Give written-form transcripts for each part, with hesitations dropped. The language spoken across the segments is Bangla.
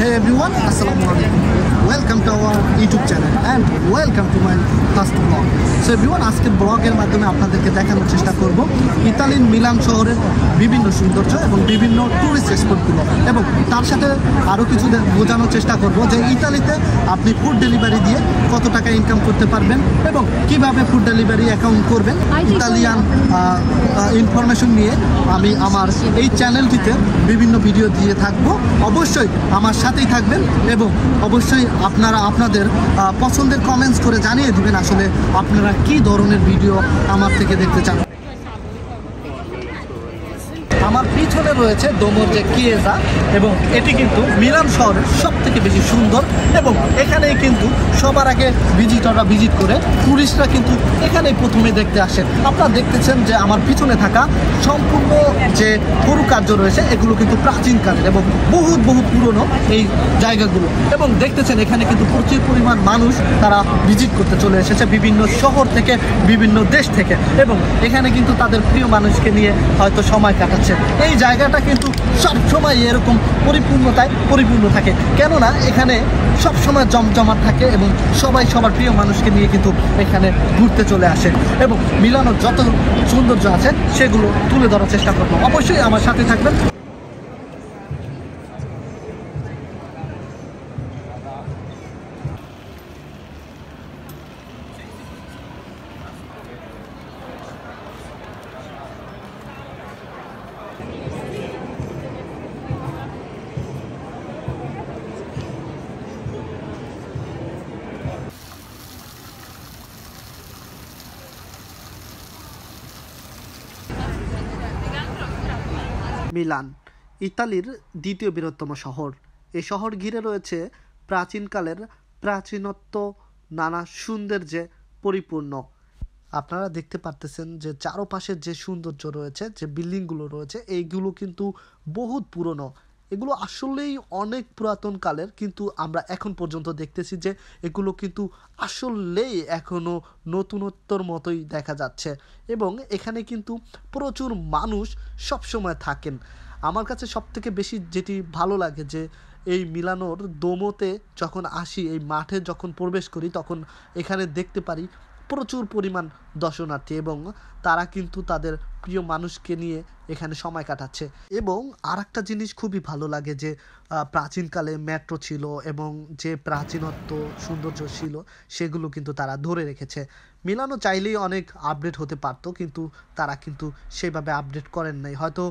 Hey everyone, Assalamualaikum. Welcome to our YouTube channel and welcome to my first vlog. So everyone, আজকের ব্লগের মাধ্যমে আপনাদেরকে দেখানোর চেষ্টা করব ইতালির মিলান শহরের বিভিন্ন সৌন্দর্য এবং বিভিন্ন টুরিস্ট স্পটগুলো, এবং তার সাথে আরও কিছু বোঝানোর চেষ্টা করব যে ইতালিতে আপনি ফুড ডেলিভারি দিয়ে কত টাকা ইনকাম করতে পারবেন এবং কিভাবে ফুড ডেলিভারি অ্যাকাউন্ট করবেন। ইতালিয়ান ইনফরমেশন নিয়ে আমি আমার এই চ্যানেলটিতে বিভিন্ন ভিডিও দিয়ে থাকবো। অবশ্যই আমার সাথেই থাকবেন এবং অবশ্যই আপনারা আপনাদের পছন্দের কমেন্টস করে জানিয়ে দিবেন আসলে আপনারা কি ধরনের ভিডিও আমার থেকে দেখতে চান। আমার পিছনে রয়েছে দোমোর যে কিয়েজা, এবং এটি কিন্তু মিলান শহরের সব থেকে বেশি সুন্দর, এবং এখানেই কিন্তু সবার আগে ভিজিটররা ভিজিট করে, টুরিস্টরা কিন্তু এখানেই প্রথমে দেখতে আসেন। আপনারা দেখতেছেন যে আমার পিছনে থাকা সম্পূর্ণ যে কারুকার্য রয়েছে এগুলো কিন্তু প্রাচীনকালের এবং বহুত পুরনো এই জায়গাগুলো, এবং দেখতেছেন এখানে কিন্তু প্রচুর পরিমাণ মানুষ তারা ভিজিট করতে চলে এসেছে বিভিন্ন শহর থেকে, বিভিন্ন দেশ থেকে, এবং এখানে কিন্তু তাদের প্রিয় মানুষকে নিয়ে হয়তো সময় কাটাচ্ছে। এই জায়গাটা কিন্তু সবসময় এরকম পরিপূর্ণতায় পরিপূর্ণ থাকে, কেননা এখানে সবসময় জমজমাট থাকে এবং সবাই সবার প্রিয় মানুষকে নিয়ে কিন্তু এখানে ঘুরতে চলে আসে, এবং মিলানোর যত সৌন্দর্য আছে সেগুলো তুলে ধরার চেষ্টা করবো। অবশ্যই আমার সাথে থাকবেন। মিলান ইতালির দ্বিতীয় বৃহত্তম শহর। এই শহর ঘিরে রয়েছে প্রাচীনকালের প্রাচীনত্ব, নানা সৌন্দর্যে পরিপূর্ণ। আপনারা দেখতে পারতেছেন যে চারপাশের যে সৌন্দর্য রয়েছে, যে বিল্ডিংগুলো রয়েছে, এইগুলো কিন্তু বহুত পুরনো। এগুলো আসলেই অনেক পুরাতন কালের, কিন্তু আমরা এখন পর্যন্ত দেখতেছি যে এগুলো কিন্তু আসলেই এখনও নতুনত্বর মতোই দেখা যাচ্ছে, এবং এখানে কিন্তু প্রচুর মানুষ সবসময় থাকেন। আমার কাছে সবথেকে বেশি যেটি ভালো লাগে যে এই মিলানোর দোমোতে যখন আসি, এই মাঠে যখন প্রবেশ করি, তখন এখানে দেখতে পারি প্রচুর পরিমাণ দর্শনার্থী, এবং তারা কিন্তু তাদের প্রিয় মানুষকে নিয়ে এখানে সময় কাটাচ্ছে। এবং আর একটা জিনিস খুবই ভালো লাগে যে প্রাচীনকালে মেট্রো ছিল এবং যে প্রাচীনত্ব সৌন্দর্য ছিল সেগুলো কিন্তু তারা ধরে রেখেছে। মিলানো চাইলেই অনেক আপডেট হতে পারতো, কিন্তু তারা কিন্তু সেভাবে আপডেট করেন নাই। হয়তো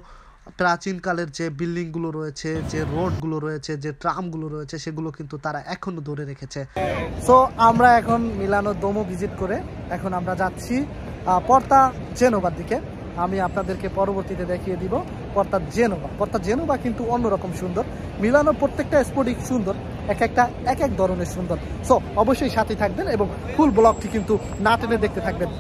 প্রাচীনকালের যে বিল্ডিংগুলো রয়েছে, যে রোডগুলো রয়েছে, যে ট্রামগুলো রয়েছে, সেগুলো কিন্তু তারা এখনো ধরে রেখেছে। সো আমরা এখন মিলানো দোমো ভিজিট করে এখন আমরা যাচ্ছি পর্তা জেনোবার দিকে। আমি আপনাদেরকে পরবর্তীতে দেখিয়ে দিব পর্তা জেনোবা কিন্তু অন্যরকম সুন্দর। মিলানো প্রত্যেকটা স্পটই সুন্দর, এক এক ধরনের সুন্দর। সো অবশ্যই সাথে থাকবেন এবং ফুল ব্লগটি কিন্তু না টেনে দেখতে থাকবেন।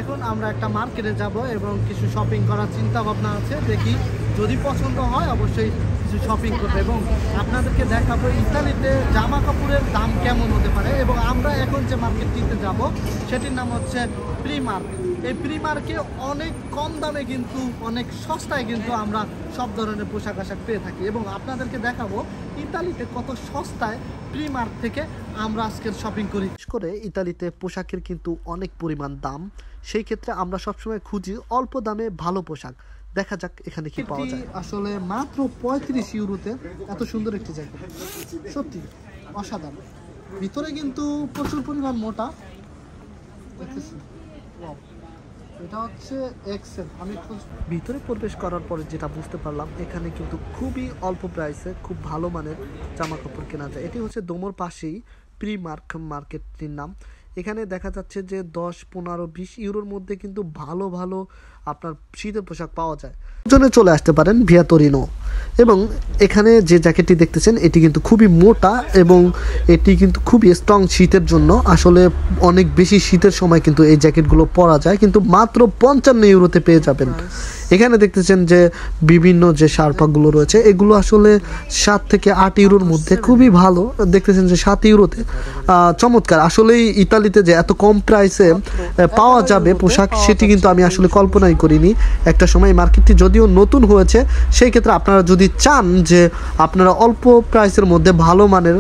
এখন আমরা একটা মার্কেটে যাব এবং কিছু শপিং করার চিন্তা ভাবনা আছে। দেখি যদি পছন্দ হয় অবশ্যই কিছু শপিং করবো এবং আপনাদেরকে দেখাবো ইতালিতে জামা কাপড়ের দাম কেমন হতে পারে। এবং আমরা এখন যে মার্কেটটিতে যাব সেটির নাম হচ্ছে প্রিমার্ক। এই প্রিমার্কে অনেক কম দামে কিন্তু অনেক সস্তায় কিন্তু আমরা সব ধরনের পোশাক আশাক পেয়ে থাকি, এবং আপনাদেরকে দেখাবো ইতালিতে কত সস্তায় প্রিমার্ক থেকে আমরা আজকের শপিং করি। করে ইতালিতে পোশাকের কিন্তু অনেক পরিমাণ দাম, সেই ক্ষেত্রে আমরা সবসময় খুঁজি অল্প দামে ভালো পোশাক। দেখা যাক এখানে কি পাওয়া যায়। আসলে মাত্র 35 ইউরোতে এত সুন্দর একটি জায়গা, সত্যি অসাধারণ। ভিতরে কিন্তু প্রচুর পরিমাণ মোটা, দেখতেছি এটা হচ্ছে এক্সেল। আমি ভিতরে প্রবেশ করার পরে যেটা বুঝতে পারলাম, এখানে কিন্তু খুবই অল্প প্রাইসে খুব ভালো মানের জামা কাপড় কেনা যায়। এটি হচ্ছে দোমোর পাশেই প্রিমার্ক মার্কেটটির নাম। এখানে দেখা যাচ্ছে যে 10, 15, 20 ইউরোর মধ্যে কিন্তু ভালো ভালো আপনার শীতের পোশাক পাওয়া যায়। জন্য চলে আসতে পারেন ভিয়া তোরিনো। এবং এখানে যে জ্যাকেটটি দেখতেছেন এটি কিন্তু খুবই মোটা এবং এটি কিন্তু খুবই স্ট্রং শীতের জন্য। আসলে অনেক বেশি শীতের সময় কিন্তু এই জ্যাকেটগুলো পরা যায়, কিন্তু মাত্র 55 ইউরোতে পেয়ে যাবেন। এখানে দেখতেছেন যে বিভিন্ন যে শার্পাগুলো রয়েছে এগুলো আসলে 7 থেকে 8 ইউরোর মধ্যে খুবই ভালো। দেখতেছেন যে 7 ইউরোতে চমৎকার। আসলেই ইতালিতে যে এত কম প্রাইসে পাওয়া যাবে পোশাক, সেটি কিন্তু আমি আসলে কল্পনাই করিনি। একটা সময় মার্কেটটি যদিও নতুন হয়েছে, সেই ক্ষেত্রে আপনারা যদি যদি চান যে আপনারা অল্প প্রাইসের মধ্যে ভালো মানের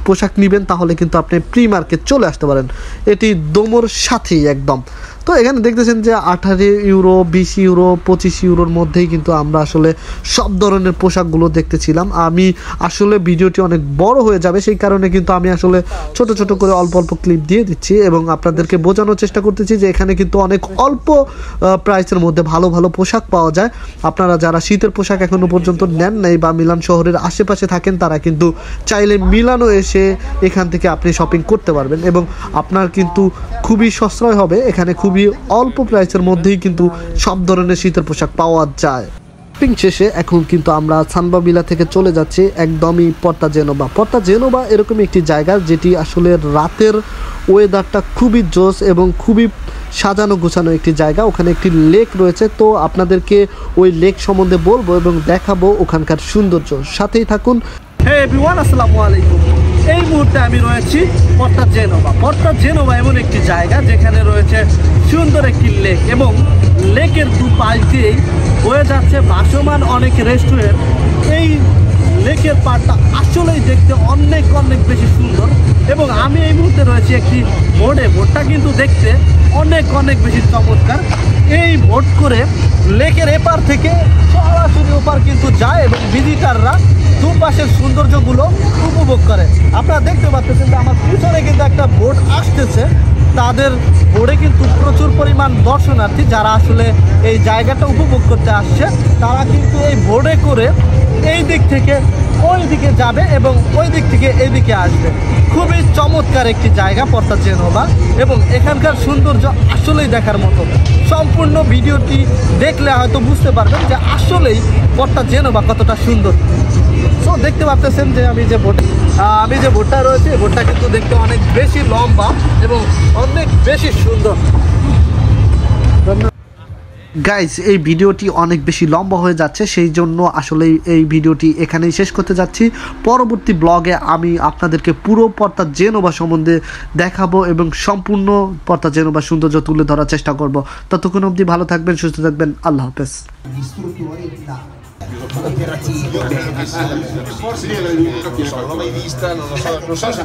পোশাক নেবেন, তাহলে কিন্তু আপনি প্রি মার্কেট চলে আসতে পারেন। এটি দোমোর সাথেই একদম। তো এখানে দেখতেছেন যে 18 ইউরো, 20 ইউরো, 25 ইউরোর মধ্যেই কিন্তু আমরা আসলে সব ধরনের পোশাকগুলো দেখতেছিলাম। আমি আসলে ভিডিওটি অনেক বড় হয়ে যাবে, সেই কারণে কিন্তু আমি আসলে ছোট ছোট করে অল্প অল্প ক্লিপ দিয়ে দিচ্ছি এবং আপনাদেরকে বোঝানোর চেষ্টা করতেছি যে এখানে কিন্তু অনেক অল্প প্রাইসের মধ্যে ভালো ভালো পোশাক পাওয়া যায়। আপনারা যারা শীতের পোশাক এখনো পর্যন্ত নেন নাই বা মিলান শহরের আশেপাশে থাকেন, তারা কিন্তু চাইলে মিলানো এসে এখান থেকে আপনি শপিং করতে পারবেন এবং আপনার কিন্তু খুবই সাশ্রয় হবে। এখানে খুবই অল্প প্রাইসের মধ্যেই কিন্তু সব ধরনের শীতের পোশাক পাওয়া যায়। শপিং শেষে এখন কিন্তু আমরা সানবাবিলা থেকে চলে যাচ্ছি একদমই পর্তা জেনোভা। পর্তা জেনোভা এরকমই একটি জায়গা যেটি আসলে রাতের ওয়েদারটা খুবই জোস এবং খুবই সাজানো গোছানো একটি জায়গা। ওখানে একটি লেক রয়েছে, তো আপনাদেরকে ওই লেক সম্বন্ধে বলবো এবং দেখাবো ওখানকার সৌন্দর্য। সাথেই থাকুন। হে এভরিওয়ান, আসসালামু আলাইকুম। এই মুহূর্তে আমি রয়েছি পর্তা জেনোভা। পর্তা জেনোভা এমন একটি জায়গা যেখানে রয়েছে সুন্দর একটি লেক এবং লেকের দুপাশ দিয়েই বয়ে যাচ্ছে ভাসমান অনেক রেস্টুরেন্ট। এই লেকের পাড়টা আসলেই দেখতে অনেক অনেক বেশি সুন্দর এবং আমি এই মুহূর্তে রয়েছি একটি বোটে। বোটটা কিন্তু দেখতে অনেক অনেক বেশি চমৎকার। এই বোট করে লেকের এপার থেকে সরাসরি ওপার কিন্তু যায় এবং ভিজিটাররা দুপাশের সৌন্দর্যগুলো উপভোগ করে। আপনারা দেখতে পাচ্ছেন যে আমার পিছনে কিন্তু একটা বোট আসতেছে। তাদের বোটে কিন্তু প্রচুর পরিমাণ দর্শনার্থী যারা আসলে এই জায়গাটা উপভোগ করতে আসছে, তারা কিন্তু এই বোটে করে এই দিক থেকে ওই দিকে যাবে এবং ওই দিক থেকে এই দিকে আসবে। খুবই চমৎকার একটি জায়গা পর্তা জেনোভা এবং এখানকার সৌন্দর্য আসলেই দেখার মতো। সম্পূর্ণ ভিডিওটি দেখলে হয়তো বুঝতে পারবেন যে আসলেই পর্তা জেনোভা কতটা সুন্দর। সো দেখতে পাচ্ছেন যে আমি যে বোটটা রয়েছে, বোটটা কিন্তু দেখতে অনেক বেশি লম্বা এবং অনেক বেশি সুন্দর। গাইজ, এই ভিডিওটি অনেক বেশি লম্বা হয়ে যাচ্ছে, সেই জন্য আসলে এই ভিডিওটি এখানেই শেষ করতে যাচ্ছি। পরবর্তী ব্লগে আমি আপনাদেরকে পুরো পর্তা জেনোভা সম্বন্ধে দেখাবো এবং সম্পূর্ণ পর্তা জেনোভা সৌন্দর্য তুলে ধরার চেষ্টা করব। ততক্ষণ অবধি ভালো থাকবেন, সুস্থ থাকবেন। আল্লাহ হাফেজ। Forse io l'ho mai vista, non lo so se